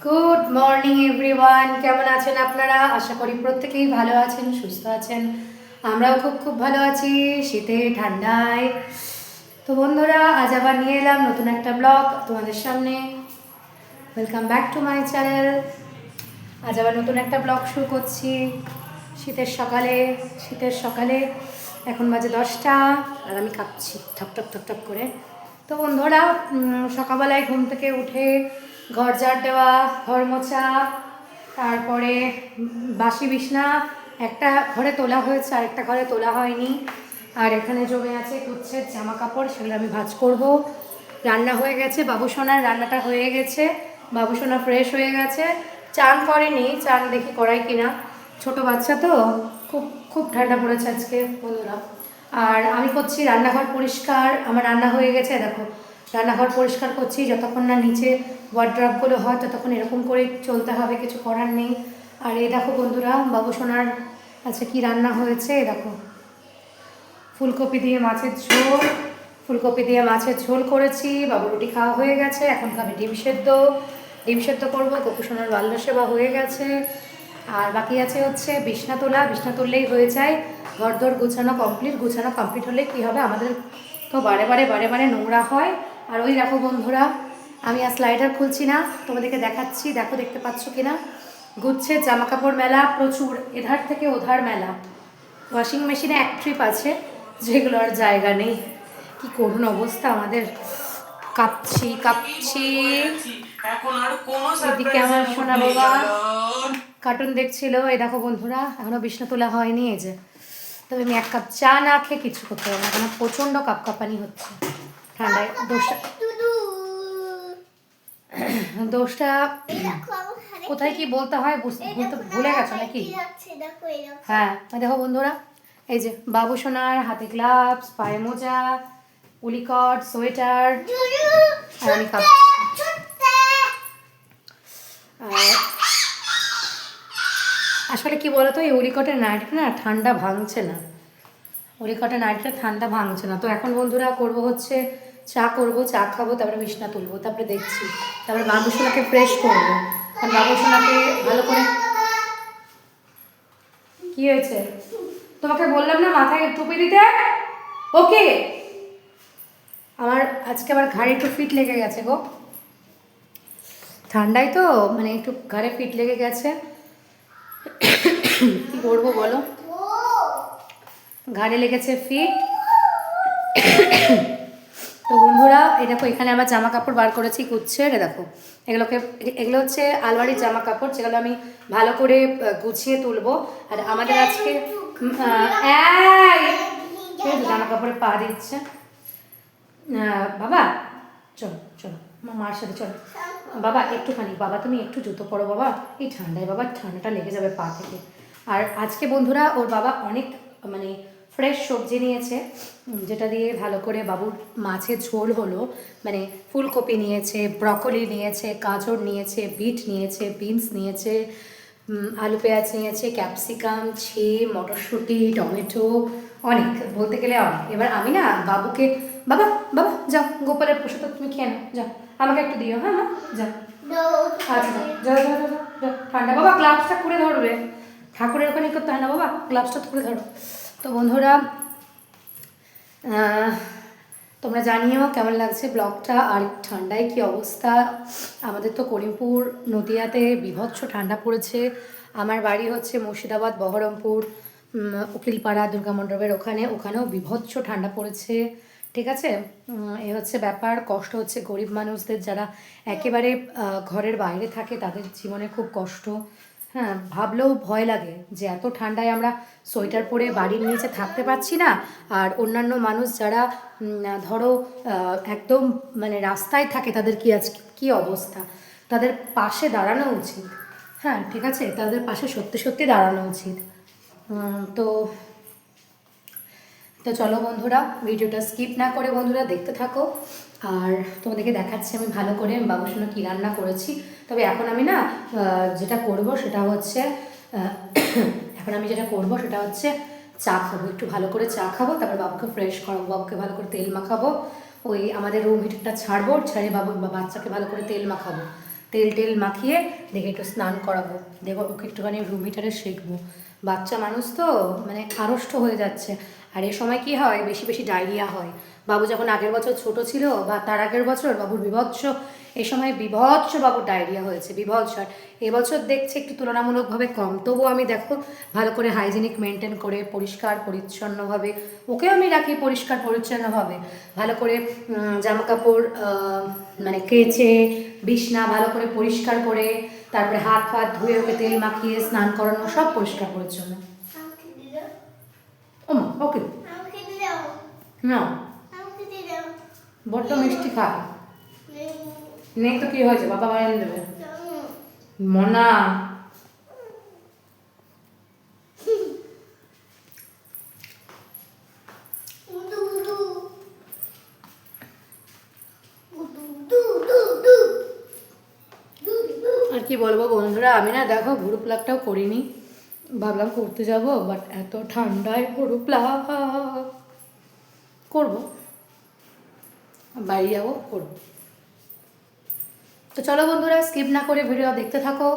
Good morning everyone, কেমন আছেন আপনারা? আশা করি প্রত্যেকেই ভালো আছেন, সুস্থ আছেন। আমরাও খুব খুব ভালো আছি শীতে ঠান্ডায়। তো বন্ধুরা, আজ আবার নিয়ে এলাম নতুন একটা ব্লগ তোমাদের সামনে। Welcome back to my channel. আজ আবার নতুন একটা ব্লগ শুরু করছি শীতের সকালে এখন বাজে 10টা আর আমি কাঁপছি ঠক ঠক ঠক ঠক করে। তো বন্ধুরা, সকালবেলায় ঘুম থেকে উঠে ঘর ঝাড় দেওয়া, ঘর মোছা, তারপরে বাসি বিছনা একটা ঘরে তোলা হয়েছে আর একটা ঘরে তোলা হয়নি। আর এখানে জমে আছে কুচ্ছের জামা কাপড়, সেগুলো আমি ভাঁজ করব। রান্না হয়ে গেছে, বাবুসোনার রান্নাটা হয়ে গেছে, বাবুসোনা ফ্রেশ হয়ে গেছে। চান করেনি, চান দেখি করাই কিনা, ছোট বাচ্চা তো, খুব খুব ঠান্ডা পড়েছে আজকে বন্ধুরা। আর আমি করছি রান্নাঘর পরিষ্কার, আমার রান্না হয়ে গেছে দেখো। রান্নাঘর পরিষ্কার করছি, যতক্ষণ না নিচে ওয়ার্ড্রপগুলো হয় ততক্ষণ এরকম করে চলতে হবে, কিছু করার নেই। আর এই দেখো বন্ধুরা, বাবুসোনার আচ্ছা কি রান্না হয়েছে দেখো। ফুলকপি দিয়ে মাছের ঝোল, ফুলকপি দিয়ে মাছের ঝোল করেছি। বাবু রুটি খাওয়া হয়ে গেছে, এখন খাবে ডিম সেদ্ধ করবো। গোপুসোনার বাল্য সেবা হয়ে গেছে। আর বাকি আছে হচ্ছে বিছনা তোলা, বিছনা তুললেই হয়ে যায়। ঘরদোর গোছানো কমপ্লিট হলে কী হবে, আমাদের তো বারে বারে নোংরা হয়। আর ওই দেখো বন্ধুরা, আমি আর স্লাইডার খুলছি না, তোমাদেরকে দেখাচ্ছি, দেখো দেখতে পাচ্ছ কিনা। গুচ্ছের জামা কাপড় মেলা প্রচুর, এধার থেকে ওধার মেলা। ওয়াশিং মেশিনে এক ট্রিপ আছে, যেগুলো আর জায়গা নেই। কি করুণ অবস্থা আমাদের, কাঁপছি। এদিকে আমার সোনা বাবা কার্টুন দেখছিল। এই দেখো বন্ধুরা, এখনো বিছনা তোলা হয়নি। এই যে, তবে আমি 1 কাপ চা না খেয়ে কিছু করতে পারবো না, কারণ প্রচণ্ড কাঁপানি হচ্ছে ঠান্ডায়। দোষটা কোথায় কি বলতে হয় ভুলে গেছো নাকি? হ্যাঁ দেখো বন্ধুরা, এই যে বাবু সোনার হাতে গ্লাভস, পায়ে মোজা, উলিকট, সোয়েটার, আর আমি আসলে কি বলতো, এই উলিকটের নাইটটা না ঠান্ডা ভাঙছে না, তো এখন বন্ধুরা করবো হচ্ছে চা খাবো, তারপরে বিছনা তুলবো, তারপরে দেখছি, তারপরে বাবুসোনাকে ফ্রেশ করবো। কারণ বাবুসোনাকে ভালো করে, কি হয়েছে তোমাকে বললাম না মাথায় টুপি দিতে, ওকে। আমার আজকে আবার ঘাড়ে একটু ফিট লেগে গেছে গো, ঠান্ডায় তো মানে একটু ঘাড়ে ফিট লেগে গেছে। কি করবো বলো, ঘাড়ে লেগেছে ফিট। তো বন্ধুরা, এই দেখো এখানে আমার জামা কাপড় বার করেছি গুচ্ছের। দেখো এগুলো হচ্ছে আলমারির জামা কাপড়, যেগুলো আমি ভালো করে গুছিয়ে তুলবো। আর আমাদের আজকে জামা কাপড়ে পা দিচ্ছে বাবা, চলো চলো মার সাথে চলো বাবা, একটুখানি বাবা তুমি একটু জুতো পরো বাবা, এই ঠান্ডায় বাবা ঠান্ডাটা লেগে যাবে পা থেকে। আর আজকে বন্ধুরা ওর বাবা অনেক মানে ফ্রেশ সবজি নিয়েছে, যেটা দিয়ে ভালো করে বাবুর মাছের ঝোল হলো। মানে ফুলকপি নিয়েছে, ব্রকলি নিয়েছে, গাজর নিয়েছে, বিট নিয়েছে, বিনস নিয়েছে, আলু পেঁয়াজ নিয়েছে, ক্যাপসিকাম, মটরশুঁটি, টমেটো, অনেক বলতে গেলে অনেক। এবার আমি না বাবুকে, বাবা বাবা যাও, গোপালের প্রসাদ তুমি খেয়ে নাও, যাও আমাকে একটু দিও, হ্যাঁ মা যাও। আচ্ছা যাও যাও যাও যাও, ঠান্ডা বাবা গ্লাভসটা খুলে ধরবে, ঠাকুরের ওখানে করতে হয় না বাবা, গ্লাভসটা খুলে ধরো। তো বন্ধুরা, তোমরা জানিও কেমন লাগছে ব্লগটা। আর ঠান্ডায় কি অবস্থা, আমাদের তো করিমপুর নদিয়াতে বিভৎস ঠান্ডা পড়েছে। আমার বাড়ি হচ্ছে মুর্শিদাবাদ, বহরমপুর, উকিলপাড়া, দুর্গা মণ্ডপের ওখানেও বিভৎস ঠান্ডা পড়েছে। ঠিক আছে, এ হচ্ছে ব্যাপার। কষ্ট হচ্ছে গরিব মানুষদের, যারা একেবারে ঘরের বাইরে থাকে, তাদের জীবনে খুব কষ্ট। হ্যাঁ, ভাবলেও ভয় লাগে যে এত ঠান্ডায় আমরা সোয়েটার পরে বাড়ির নিচে থাকতে পারছি না। আর অন্যান্য মানুষ যারা ধরো একদম মানে রাস্তায় থাকে, তাদের কি অবস্থা, তাদের পাশে দাঁড়ানো উচিত। হ্যাঁ ঠিক আছে, তাদের পাশে সত্যি সত্যি দাঁড়ানো উচিত। তো তো চলো বন্ধুরা, ভিডিওটা স্কিপ না করে বন্ধুরা দেখতে থাকো। আর তোমাদেরকে দেখাচ্ছি আমি ভালো করে বাবুর কী রান্না করেছি। তবে এখন আমি না যেটা করব সেটা হচ্ছে চা খাবো, একটু ভালো করে চা খাবো, তারপর বাবুকে ফ্রেশ করাবো, বাবুকে ভালো করে তেল মাখাবো। ওই আমাদের রুম হিটারটা ছাড়বো, ছেড়ে বাচ্চাকে ভালো করে তেল মাখাবো। তেল টেল মাখিয়ে দেখে একটু স্নান করাবো, দেখো ওকে একটুখানি রুম হিটারে শেখবো। বাচ্চা মানুষ তো মানে আড়ষ্ট হয়ে যাচ্ছে। আর এ সময় কি হয়, বেশি বেশি ডায়রিয়া হয়। বাবু যখন আগের বছর ছোট ছিল বা তার আগের বছর বাবুর বিভৎস, এই সময় বিভৎস বাবুর ডায়রিয়া হয়েছে, বিভৎস। আর এবছর দেখছি একটু তুলনামূলকভাবে কম, তবুও আমি দেখো ভালো করে হাইজিনিক মেনটেন করে পরিষ্কার পরিচ্ছন্নভাবে ওকেও আমি রাখি, পরিষ্কার পরিচ্ছন্নভাবে ভালো করে জামা কাপড় মানে কেচে বিছনা ভালো করে পরিষ্কার করে তারপরে হাত ফাত ধুয়ে ওকে তেল মাখিয়ে স্নান করানো, সব পরিষ্কার পরিচ্ছন্ন। ওকে না বড্ড মিষ্টি খায়, নেই তো কি হয়েছে, বাবা বানিয়ে দেবে মনা। আর কি বলবো বন্ধুরা, আমি না দেখো ভুরু প্লাগটাও করিনি, ভাবলাম করতে যাব, বাট এত ঠান্ডায় ভুরু প্লাগ করবো, বাইরে যাবো করবো। তো চলো বন্ধুরা, স্কিপ না করে ভিডিও দেখতে থাকো।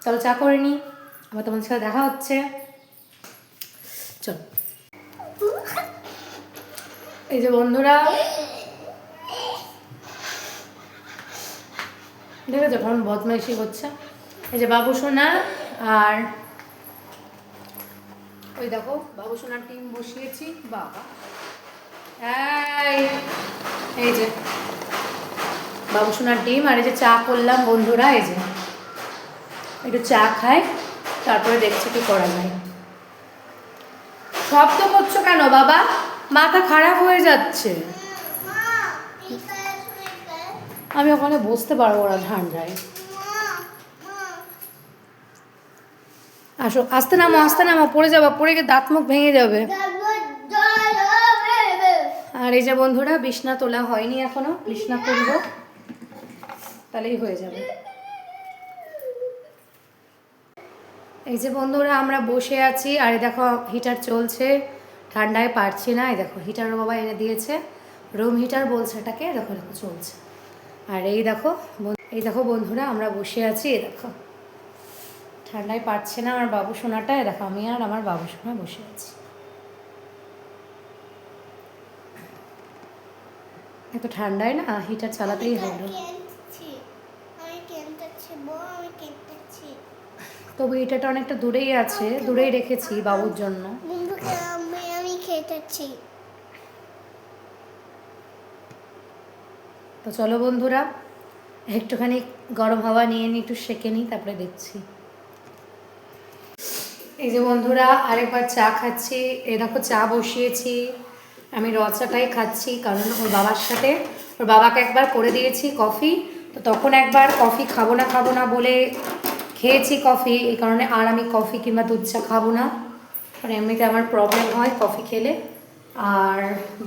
চলো চা করে নি, আবার তোমাদের সাথে দেখা হচ্ছে। চলো, এই যে বন্ধুরা দেখেছো কেমন বদমাইশি করছে, এই যে বাবু সোনা আর ওই দেখো বাবু সোনার ডিম বসিয়েছি। বাবা এই যে বাবু সোনার ডিম, আর এই যে চা করলাম বন্ধুরা, এই যে একটু চা খাই, তারপরে দেখছি কি করা যায়। শব্দ করছো কেন বাবা, মাথা খারাপ হয়ে যাচ্ছে। আমি ওখানে বসতে পারবো না ঠান্ডায়। আসো, আস্তে নামো, পড়ে যাবো, পড়ে গিয়ে দাঁত মুখ ভেঙে যাবে। আর এই যে বন্ধুরা বিছনা তোলা হয়নি এখনো, বিছনা করবো তাহলেই হয়ে যাবে। এই যে বন্ধুরা আমরা বসে আছি, আর দেখো হিটার চলছে, ঠান্ডায় পারছি না। এই দেখো হিটার বাবা এনে দিয়েছে, রুম হিটার বলছে এটাকে, দেখো দেখো চলছে। আর এই দেখো বন্ধুরা আমরা বসে আছি, দেখো ঠান্ডায় পারছে না আমার বাবু সোনাটা, দেখো আমি আর আমার বাবু সোনা বসে আছি। এত ঠান্ডায় না হিটার চালাতেই হলো, তবু হিটারটা অনেকটা দূরেই আছে, দূরেই রেখেছি বাবুর জন্য। তো চলো বন্ধুরা একটুখানি গরম হাওয়া নিয়ে নিই, একটু সেঁকে নিই, তারপরে দেখছি। এই যে বন্ধুরা আরেকবার চা খাচ্ছি, এই দেখো চা বসিয়েছি, আমি র চাটাই খাচ্ছি, কারণ ওর বাবার সাথে ওর বাবাকে একবার করে দিয়েছি কফি, তো তখন একবার কফি খাবো না বলে খেয়েছি কফি, এই কারণে আর আমি কফি কিংবা দুধ চা খাবো না, কারণ এমনিতে আমার প্রবলেম হয় কফি খেলে। আর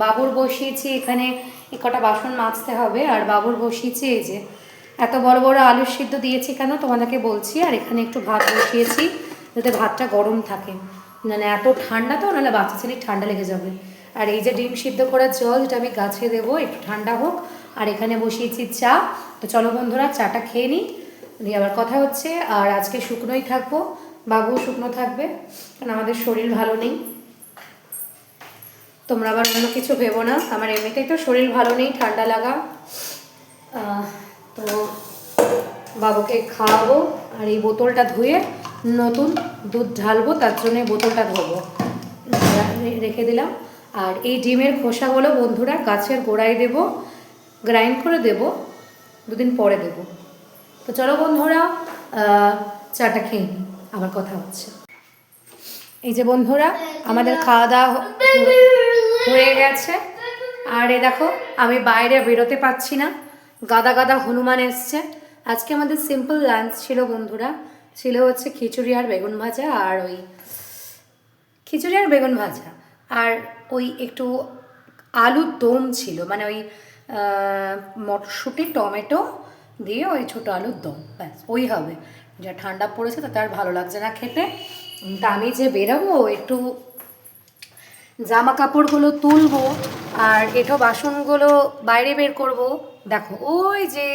বাবুর বসিয়েছি এখানে কটা বাসন মাজতে হবে, আর বাবুর বসিয়েছি এই যে এত বড় বড় আলুর সিদ্ধ দিয়েছি কেন তোমাদেরকে বলছি, আর এখানে একটু ভাত বসিয়েছি যাতে ভাতটা গরম থাকে, মানে এত ঠান্ডা তো, নাহলে বাচ্চা ছেলের ঠান্ডা লেগে যাবে। আর এই যে ডিম সিদ্ধ করার জল, যেটা আমি গাছে দেবো একটু ঠান্ডা হোক, আর এখানে বসিয়েছি চা। তো চলো বন্ধুরা চাটা খেয়ে নিই, দিয়ে আবার কথা হচ্ছে। আর আজকে শুকনোই থাকবো, বাবু শুকনো থাকবে, কারণ আমাদের শরীর ভালো নেই। তোমরা আবার অন্য কিছু ভেবো না, আমার এমনিতেই তো শরীর ভালো নেই, ঠান্ডা লাগা। তো বাবুকে খাওয়াবো, আর এই বোতলটা ধুয়ে নতুন দুধ ঢালবো, তার জন্য বোতলটা ধোবো, রেখে দিলাম। আর এই ডিমের খোসাগুলো বন্ধুরা গাছের গোড়ায় দেবো, গ্রাইন্ড করে দেবো, দুদিন পরে দেবো। তো চলো বন্ধুরা চাটা খেয়ে নিই, আবার কথা হচ্ছে। এই যে বন্ধুরা আমাদের খাওয়া দাওয়া হয়ে গেছে, আর এ দেখো আমি বাইরে বেরোতে পারছি না, গাদা গাদা হনুমান এসছে। আজকে আমাদের সিম্পল লাঞ্চ ছিল বন্ধুরা, ছিল হচ্ছে খিচুড়ি আর বেগুন ভাজা, আর ওই খিচুড়ি আর বেগুন ভাজা, আর ওই একটু আলুর দম ছিল, মানে ওই মটরশুঁটি টমেটো দিয়ে ওই ছোটো আলুর দম, ব্যাস ওই হবে। যা ঠান্ডা পড়েছে তাতে আর ভালো লাগছে না খেতে। তা আমি যে বেরোবো একটু জামা কাপড়গুলো তুলবো, আর এঁঠো বাসনগুলো বাইরে বের করব। দেখো ওই যে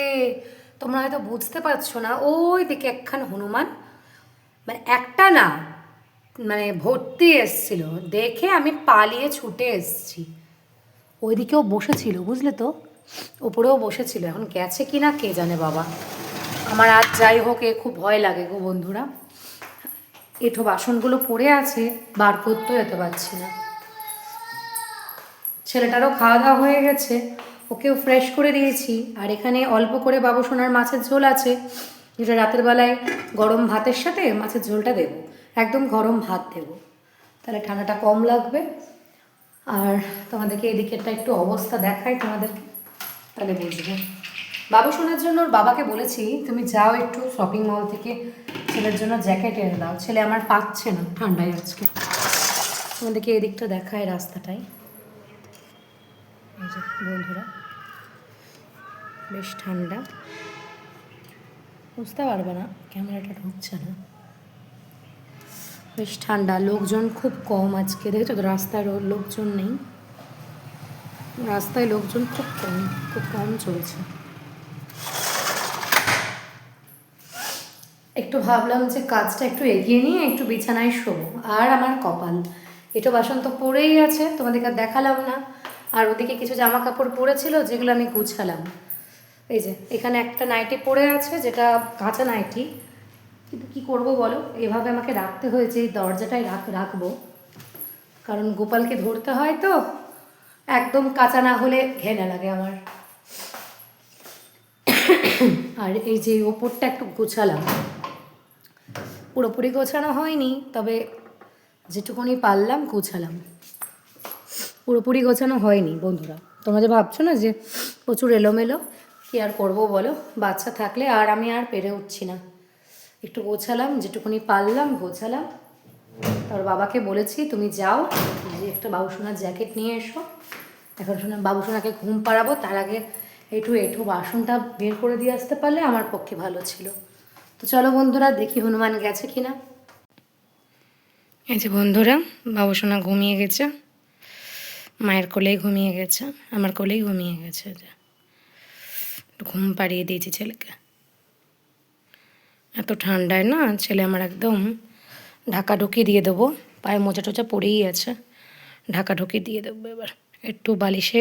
তোমরা হয়তো বুঝতে পারছো না, ওই দিকে একখান হনুমান, মানে একটা না, মানে ভর্তি এসছিল, দেখে আমি পালিয়ে ছুটে এসছি। ওইদিকেও বসেছিল, বুঝলে তো, ওপরেও বসেছিল, এখন গেছে কি না কে জানে বাবা। আমার আজ যাই হোক এ খুব ভয় লাগে গো বন্ধুরা। এঁঠো বাসনগুলো পড়ে আছে, বার করতেও যেতে পারছি না। ছেলেটারও খাওয়া দাওয়া হয়ে গেছে, ওকেও ফ্রেশ করে দিয়েছি। আর এখানে অল্প করে বাবু সোনার মাছের ঝোল আছে, যেটা রাতের বেলায় গরম ভাতের সাথে মাছের ঝোলটা দেবো, একদম গরম ভাত দেবো, তাহলে ঠান্ডাটা কম লাগবে। আর তোমাদেরকে এদিকেরটা একটু অবস্থা দেখাই তোমাদেরকে, তাহলে বুঝবে। বাবু সোনার জন্য ওর বাবাকে বলেছি তুমি যাও একটু শপিং মল থেকে ছেলের জন্য জ্যাকেট এনে দাও, ছেলে আমার পাচ্ছে না ঠান্ডায় আজকে। তোমাদেরকে এদিকটা দেখায় রাস্তাটাই, এই যে বন্ধুরা বেশ ঠান্ডা, বুঝতে পারবে না, ক্যামেরাটা ঢুকছে না, বেশ ঠান্ডা, লোকজন খুব কম আজকে, দেখেছো তো রাস্তায় লোকজন নেই, রাস্তায় লোকজন খুব কম চলছে। একটু ভাবলাম যে কাজটা একটু এগিয়ে নিয়ে একটু বিছানায় শোবো, আর আমার কপাল, এটো বাসন তো পড়েই আছে, তোমাদেরকে দেখালাম না। আর ওদিকে কিছু জামা কাপড় পরেছিল যেগুলো আমি গুছালাম। এই যে এখানে একটা নাইটি পরে আছে, যেটা কাঁচা নাইটি, কিন্তু কী করবো বলো, এভাবে আমাকে রাখতে হয়েছে, এই দরজাটাই রাখবো, কারণ গোপালকে ধরতে হয় তো, একদম কাঁচা না হলে ঘেনা লাগে আমার। আর এই যে ওপরটা একটু গোছালাম, পুরোপুরি গোছানো হয়নি, তবে যেটুকুনি পারলাম গোছালাম, পুরোপুরি গোছানো হয়নি বন্ধুরা। তোমরা যে ভাবছো না যে প্রচুর এলোমেলো, কী আর করবো বলো, বাচ্চা থাকলে আর আমি আর পেরে উঠছি না। একটু গোছালাম, যেটুকুনি পারলাম গোছালাম। তার বাবাকে বলেছি তুমি যাও, যে একটা বাবুসোনার জ্যাকেট নিয়ে এসো, এখন বাবুসোনাকে ঘুম পাড়াবো, তার আগে একটু বাসনটা বের করে দিয়ে আসতে পারলে আমার পক্ষে ভালো ছিল। তো চলো বন্ধুরা দেখি হনুমান গেছে কিনা। এই যে বন্ধুরা বাবুসোনা ঘুমিয়ে গেছে, মায়ের কোলেই ঘুমিয়ে গেছে, আমার কোলেই ঘুমিয়ে গেছে, যে ঘুম পাড়িয়ে দিয়েছি ছেলেকে। এত ঠান্ডায় না ছেলে আমার একদম ঢাকাঢুকি দিয়ে দেবো, পায়ে মোজা টোজা পড়েই আছে, ঢাকাঢুকি দিয়ে দেবো। এবার একটু বালিশে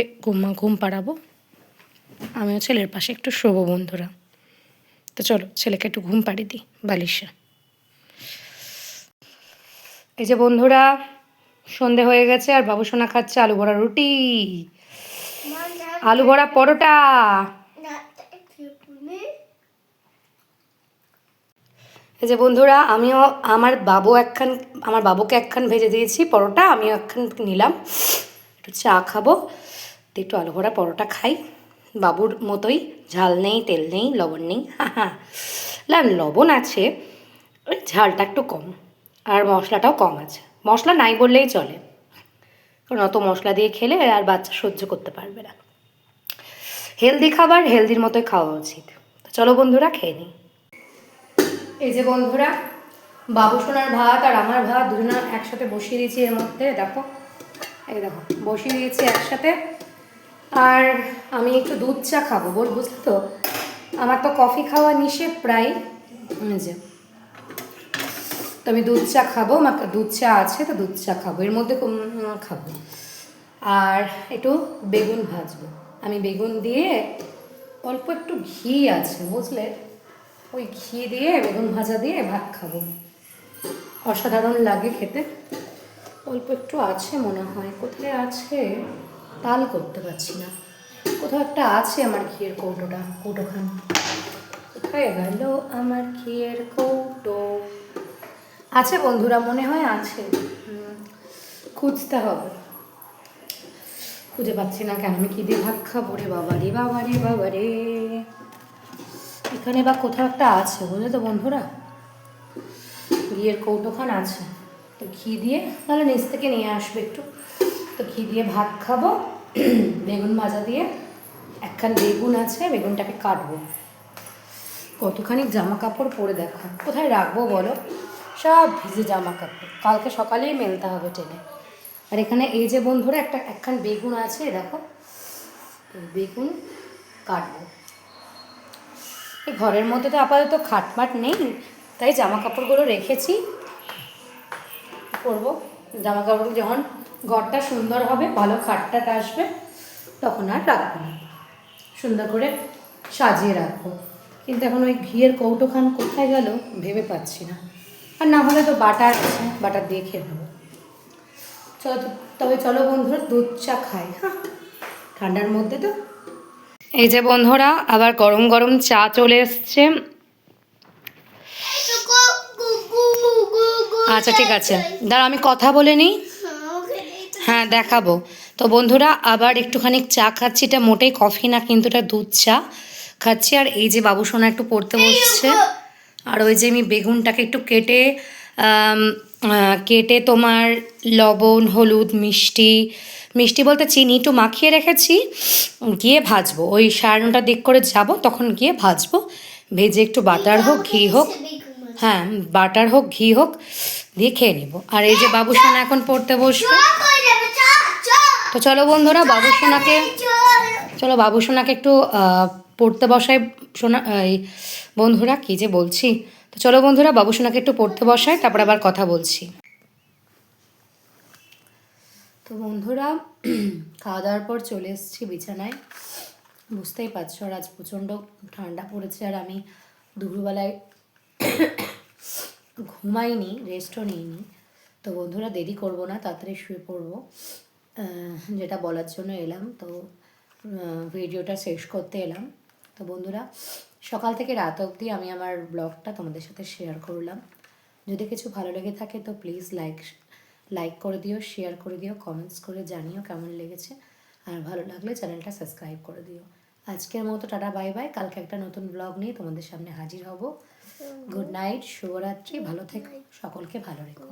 ঘুম পাড়াবো, আমিও ছেলের পাশে একটু শোবো বন্ধুরা। তো চলো ছেলেকে একটু ঘুম পাড়িয়ে দিই বালিশে। এই যে বন্ধুরা সন্ধে হয়ে গেছে, আর বাবুসোনা খাচ্ছে আলু ভরা রুটি, আলু ভরা পরোটা। এই যে বন্ধুরা আমিও আমার বাবুকে একখান ভেজে দিয়েছি পরোটা, আমিও একখান নিলাম, একটু চা খাবো, একটু আলু ভরা পরোটা খাই, বাবুর মতোই, ঝাল নেই, তেল নেই, লবণ নেই, লবণ আছে, ওই ঝালটা একটু কম, আর মশলাটাও কম আছে, মশলা নাই বললেই চলে, কারণ অত মশলা দিয়ে খেলে আর বাচ্চা সহ্য করতে পারবে না। হেলদি খাবার হেলদির মতোই খাওয়া উচিত। তো চলো বন্ধুরা খেয়ে নিই। এই যে বন্ধুরা বাবুসোনার ভাত আর আমার ভাত দুজনা একসাথে বসিয়ে দিয়েছি, এর মধ্যে দেখো, এই দেখো বসিয়ে দিয়েছি একসাথে। আর আমি একটু দুধ চা খাবো, বুঝলি তো, আমার তো কফি খাওয়া নিষেধ প্রায়, যে তো আমি দুধ চা খাবো, আমার দুধ চা আছে, তো দুধ চা খাবো, এর মধ্যে খাবো। আর একটু বেগুন ভাজবো, আমি বেগুন দিয়ে অল্প একটু ঘি আছে বুঝলে, ওই ঘি দিয়ে বেগুন ভাজা দিয়ে ভাত খাবো, অসাধারণ লাগে খেতে। অল্প একটু আছে মনে হয়, কোথায় আছে তাল করতে পারছি না, কোথাও একটা আছে আমার ঘিয়ের কৌটোখান, কোথায় গেল আমার ঘিয়ের কৌটো, আছে বন্ধুরা মনে হয় আছে, খুঁজতে হবে, খুঁজে পাচ্ছি না কেন, আমি কী দিয়ে ভাত খাবো রে বাবা রে বাবা রে বাবা রে, এখানে বা কোথাও একটা আছে বুঝলে তো বন্ধুরা, ঘিয়ের কৌটোখান আছে, তো ঘি দিয়ে তাহলে নিচ থেকে নিয়ে আসবে একটু, তো ঘি দিয়ে ভাত খাবো, বেগুন ভাজা দিয়ে, একখান বেগুন আছে, বেগুনটাকে কাটবো, কতখানি জামা কাপড় পরে দেখো, কোথায় রাখবো বলো, সব ভিজে জামা কাপড়, কালকে সকালেই মেলতে হবে টেনে। আর এখানে এই যে বন্ধুরা একখান বেগুন আছে দেখো, বেগুন কাটবো, এই ঘরের মধ্যে তো আপাতত খাটমাট নেই, তাই জামা কাপড়গুলো রেখেছি, করবো জামা কাপড় যখন ঘরটা সুন্দর হবে, ভালো খাটটাট আসবে, তখন আর রাখবো না, সুন্দর করে সাজিয়ে রাখবো। কিন্তু এখন ওই ঘিয়ের কৌটোখান কোথায় গেল ভেবে পাচ্ছি না। আর না হলে তো বাটার আছে, বাটার দিয়ে খেয়ে নেবো। চলো, তবে চলো বন্ধুরা দুধ চা খাই। হ্যাঁ, ঠান্ডার মধ্যে তো। এই যে বন্ধুরা আবার গরম গরম চা চলে এসছে। আচ্ছা ঠিক আছে, দাঁড়া আমি কথা বলে নিই। হ্যাঁ দেখাবো। তো বন্ধুরা আবার একটুখানি চা খাচ্ছি, এটা মোটেই কফি না কিন্তু এটা দুধ চা খাচ্ছি। আর এই যে বাবু সোনা একটু পড়তে বসছে, আর ওই যে আমি বেগুনটাকে একটু কেটে কেটে তোমার লবণ হলুদ মিষ্টি মিষ্টি বলতে চিনি একটু মাখিয়ে রেখেছি, গিয়ে ভাজবো। ওই 9:30টার দিক করে যাব, তখন গিয়ে ভাজবো। ভেজে একটু বাটার হোক ঘি হোক, হ্যাঁ বাটার হোক ঘি হোক দিয়ে খেয়ে নেবো। আর এই যে বাবু সোনা এখন পড়তে বসবে। তো চলো বন্ধুরা বাবু সোনাকে, চলো বাবু সোনাকে একটু পড়তে বসাই। সোনা এই বন্ধুরা কী যে বলছি। তো চলো বন্ধুরা বাবু সোনাকে একটু পড়তে বসাই, তারপর আবার কথা বলছি। তো বন্ধুরা খাওয়া দাওয়ার পর চলে এসেছি বিছানায়। বুঝতেই পারছো আর আজ প্রচণ্ড ঠান্ডা পড়েছে, আর আমি দুপুরবেলায় ঘুমাইনি, রেস্টও নিইনি। তো বন্ধুরা দেরি করব না, তাড়াতাড়ি শুয়ে পড়বো, যেটা বলার জন্য এলাম। তো ভিডিওটা শেষ করতে এলাম। তো বন্ধুরা সকাল থেকে রাত অবধি আমি আমার ব্লগটা তোমাদের সাথে শেয়ার করলাম। যদি কিছু ভালো লেগে থাকে তো প্লিজ লাইক করে দিও, শেয়ার করে দিও, কমেন্টস করে জানিও কেমন লেগেছে। আর ভালো লাগলে চ্যানেলটা সাবস্ক্রাইব করে দিও। আজকের মতো টাটা বাই বাই, কালকে একটা নতুন ব্লগ নিয়ে তোমাদের সামনে হাজির হব। গুড নাইট, শুভরাত্রি, ভালো থেকো, সকলকে ভালো রেখো।